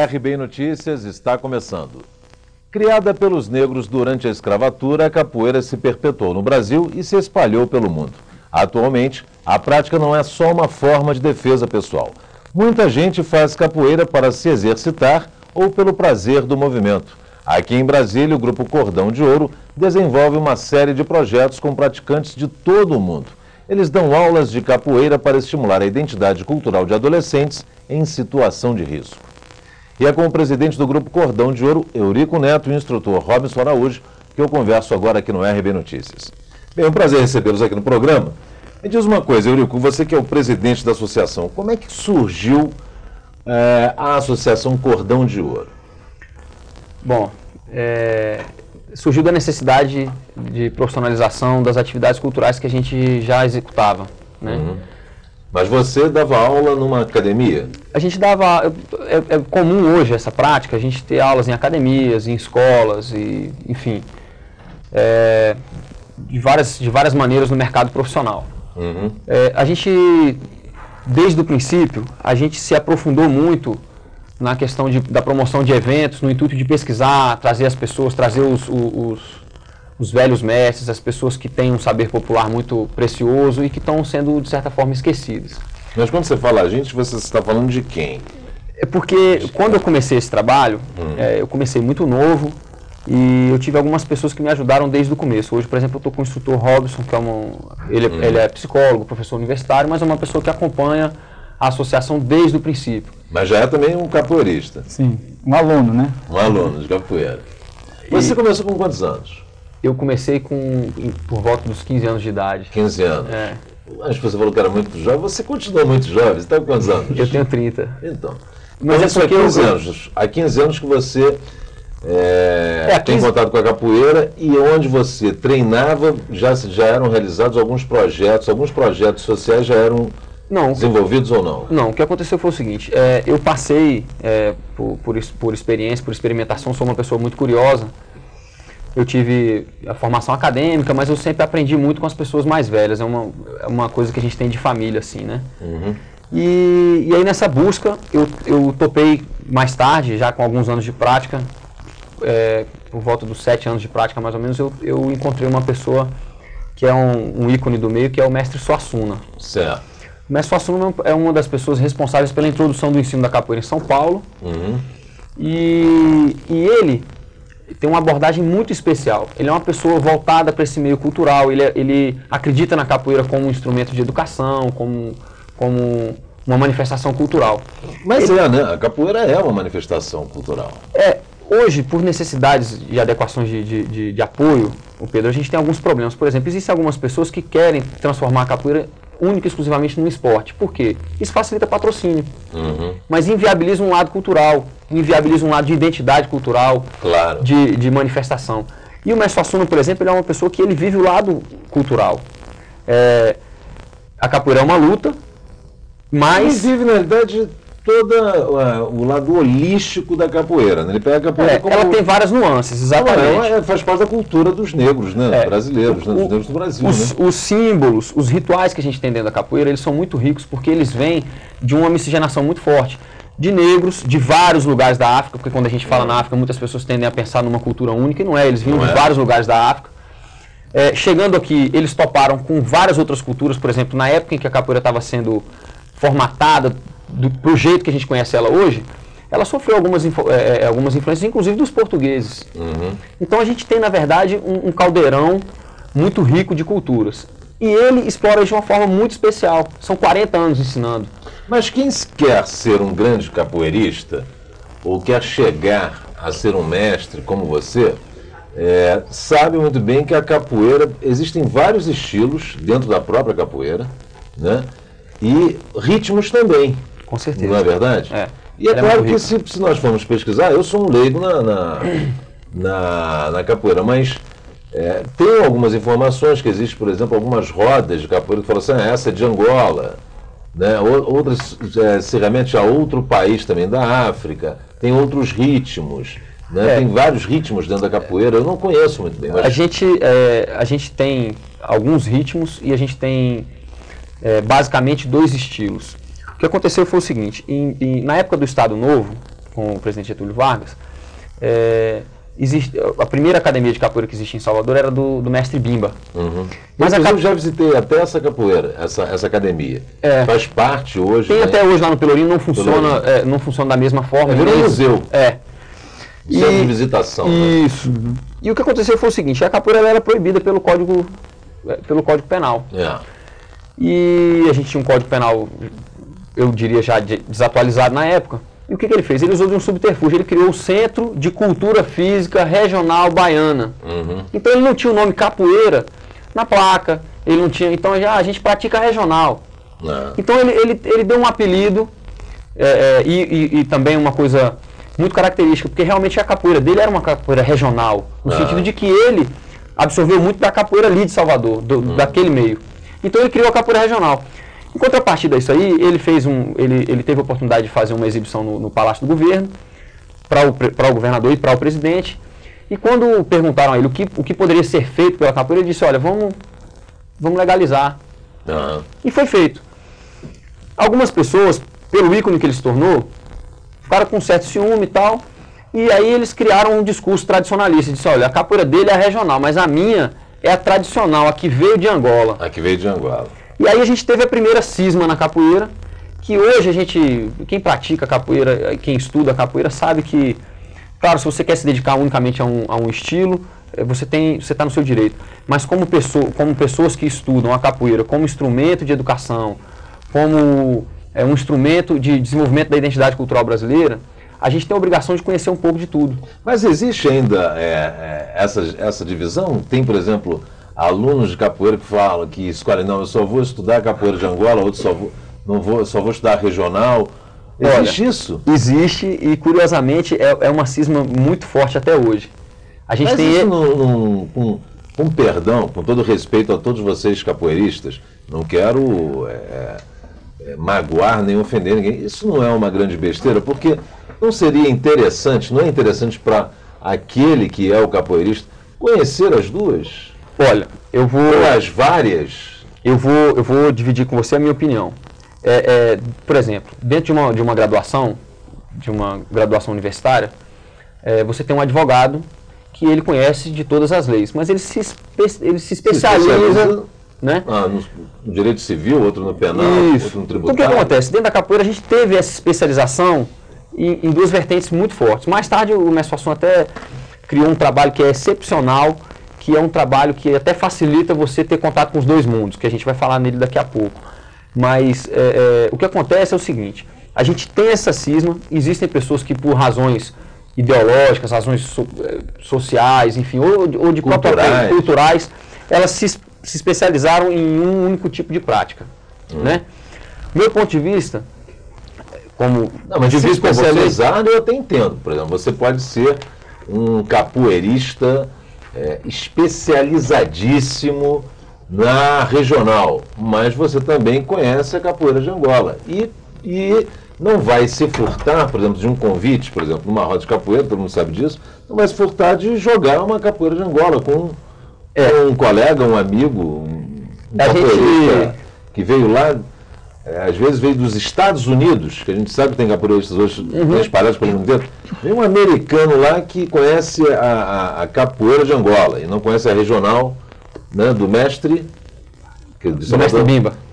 RBN Notícias está começando. Criada pelos negros durante a escravatura, a capoeira se perpetuou no Brasil e se espalhou pelo mundo. Atualmente, a prática não é só uma forma de defesa pessoal. Muita gente faz capoeira para se exercitar ou pelo prazer do movimento. Aqui em Brasília, o Grupo Cordão de Ouro desenvolve uma série de projetos com praticantes de todo o mundo. Eles dão aulas de capoeira para estimular a identidade cultural de adolescentes em situação de risco. E é com o presidente do Grupo Cordão de Ouro, Eurico Neto, e o instrutor Robinson Araújo, que eu converso agora aqui no RB Notícias. Bem, é um prazer recebê-los aqui no programa. Me diz uma coisa, Eurico, você que é o presidente da associação, como é que surgiu a Associação Cordão de Ouro? Bom, surgiu da necessidade de profissionalização das atividades culturais que a gente já executava, né? Uhum. Mas você dava aula numa academia? A gente dava... É comum hoje essa prática, a gente ter aulas em academias, em escolas, e, enfim, de várias maneiras no mercado profissional. Uhum. A gente, desde o princípio, a gente se aprofundou muito na questão da promoção de eventos, no intuito de pesquisar, trazer as pessoas, trazer os velhos mestres, as pessoas que têm um saber popular muito precioso e que estão sendo, de certa forma, esquecidas. Mas quando você fala a gente, você está falando de quem? É porque quando eu comecei esse trabalho, eu comecei muito novo e eu tive algumas pessoas que me ajudaram desde o começo. Hoje, por exemplo, eu estou com o instrutor Robinson, que ele é psicólogo, professor universitário, mas é uma pessoa que acompanha a associação desde o princípio. Mas já é também um capoeirista. Sim, um aluno, né? Um aluno de capoeira. Você começou com quantos anos? Eu comecei por volta dos 15 anos de idade. 15 anos. É. Mas você falou que era muito jovem. Você continua muito jovem. Você está com quantos anos? Eu tenho 30. Então. Mas isso há 15 anos. Há 15 anos que você tem contato com a capoeira, e onde você treinava já eram realizados alguns projetos sociais já eram desenvolvidos ou não? Não, o que aconteceu foi o seguinte, eu passei por experiência, por experimentação, sou uma pessoa muito curiosa. Eu tive a formação acadêmica, mas eu sempre aprendi muito com as pessoas mais velhas. É uma coisa que a gente tem de família, assim, né? Uhum. E aí nessa busca, eu topei mais tarde, já com alguns anos de prática, por volta dos 7 anos de prática mais ou menos, eu encontrei uma pessoa que é um ícone do meio, que é o mestre Suassuna. Certo. O mestre Suassuna é uma das pessoas responsáveis pela introdução do ensino da capoeira em São Paulo. Uhum. E ele tem uma abordagem muito especial. Ele é uma pessoa voltada para esse meio cultural, ele acredita na capoeira como um instrumento de educação, como uma manifestação cultural. Mas né? A capoeira é uma manifestação cultural. Hoje, por necessidades de adequações de apoio, Pedro, a gente tem alguns problemas. Por exemplo, existem algumas pessoas que querem transformar a capoeira única e exclusivamente no esporte. Por quê? Isso facilita patrocínio, mas inviabiliza um lado cultural, inviabiliza um lado de identidade cultural, claro, de manifestação. E o mestre Suassuna, por exemplo, ele é uma pessoa que ele vive o lado cultural. A capoeira é uma luta, mas... Ele vive, na verdade, todo o lado holístico da capoeira, né? Ele pega a capoeira como... Ela tem várias nuances, exatamente. Faz parte da cultura dos negros, né? Brasileiros, dos negros do Brasil. Os símbolos, os rituais que a gente tem dentro da capoeira, eles são muito ricos porque eles vêm de uma miscigenação muito forte de negros, de vários lugares da África, porque quando a gente fala na África, muitas pessoas tendem a pensar numa cultura única, e não é, eles vinham de vários lugares da África. Chegando aqui, eles toparam com várias outras culturas, por exemplo, na época em que a capoeira estava sendo formatada pro jeito que a gente conhece ela hoje, ela sofreu algumas influências, inclusive dos portugueses. Então a gente tem, na verdade, um caldeirão muito rico de culturas. E ele explora isso de uma forma muito especial. São 40 anos ensinando. Mas quem quer ser um grande capoeirista, ou quer chegar a ser um mestre como você, sabe muito bem que a capoeira, existem vários estilos dentro da própria capoeira, né? E ritmos também. Com certeza. Não é verdade? E é claro que se nós formos pesquisar, eu sou um leigo na capoeira, mas tem algumas informações que existem, por exemplo, algumas rodas de capoeira que falam assim, essa é de Angola, né? Outras se remete a outro país também da África, tem outros ritmos, né? Tem vários ritmos dentro da capoeira, eu não conheço muito bem. Mas... A gente tem alguns ritmos e a gente tem basicamente 2 estilos. O que aconteceu foi o seguinte, na época do Estado Novo, com o presidente Getúlio Vargas, a primeira academia de capoeira que existe em Salvador era do mestre Bimba. Uhum. Mas eu já visitei até essa capoeira, essa academia. Faz parte hoje. Tem, né? Até hoje lá no Pelourinho, não funciona, não funciona da mesma forma. Virou um museu. Museu de visitação. Isso. Né? E o que aconteceu foi o seguinte: a capoeira ela era proibida pelo Código Penal. E a gente tinha um Código Penal, eu diria já desatualizado na época. E o que ele fez? Ele usou de um subterfúgio, ele criou o Centro de Cultura Física Regional Baiana. Uhum. Então ele não tinha o nome capoeira na placa, ele não tinha, então a gente pratica regional. Então ele deu um apelido e também uma coisa muito característica, porque realmente a capoeira dele era uma capoeira regional, no sentido de que ele absorveu muito da capoeira ali de Salvador, daquele meio. Então ele criou a capoeira regional. Em contrapartida a isso aí, ele teve a oportunidade de fazer uma exibição no Palácio do Governo, para o governador e para o presidente. E quando perguntaram a ele o que poderia ser feito pela capoeira, ele disse: olha, vamos legalizar. E foi feito. Algumas pessoas, pelo ícone que ele se tornou, ficaram com um certo ciúme e tal, e aí eles criaram um discurso tradicionalista. Disse: olha, a capoeira dele é a regional, mas a minha é a tradicional, a que veio de Angola. A que veio de Angola. E aí a gente teve a primeira cisma na capoeira, que hoje quem pratica capoeira, quem estuda capoeira, sabe que, claro, se você quer se dedicar unicamente a um estilo, você está no seu direito. Mas como pessoas que estudam a capoeira como instrumento de educação, como um instrumento de desenvolvimento da identidade cultural brasileira, a gente tem a obrigação de conhecer um pouco de tudo. Mas existe ainda essa divisão? Tem, por exemplo, alunos de capoeira que falam, que escolhem: não, eu só vou estudar capoeira de Angola, outros só vou estudar regional. Existe isso? Existe, e curiosamente é uma cisma muito forte até hoje. A gente tem isso com perdão, com todo respeito a todos vocês capoeiristas, não quero magoar nem ofender ninguém. Isso não é uma grande besteira, porque não seria interessante, não é interessante para aquele que é o capoeirista conhecer as duas? Olha, as várias. Eu vou dividir com você a minha opinião. Por exemplo, dentro de uma graduação universitária, você tem um advogado que ele conhece de todas as leis, mas ele se especializa, né? No direito civil, outro no penal, outro no tributário. Então o que acontece? Dentro da capoeira a gente teve essa especialização em duas vertentes muito fortes. Mais tarde o mestre Suassuna até criou um trabalho que é excepcional, que é um trabalho que até facilita você ter contato com os dois mundos, que a gente vai falar nele daqui a pouco. Mas o que acontece é o seguinte: a gente tem essa cisma, existem pessoas que por razões ideológicas, razões sociais, enfim, ou de culturais, elas se especializaram em um único tipo de prática. Né? Meu ponto de vista, mas se especializado, eu até entendo. Por exemplo, você pode ser um capoeirista especializadíssimo na regional, mas você também conhece a capoeira de Angola e não vai se furtar, por exemplo, de um convite, por exemplo, numa roda de capoeira, todo mundo sabe disso, não vai se furtar de jogar uma capoeira de Angola com um colega, um amigo, um capoeirista que veio lá, às vezes veio dos Estados Unidos, que a gente sabe que tem capoeiristas hoje espalhados pelo mundo inteiro. Vem um americano lá que conhece a capoeira de Angola e não conhece a regional, né, do mestre Bimba.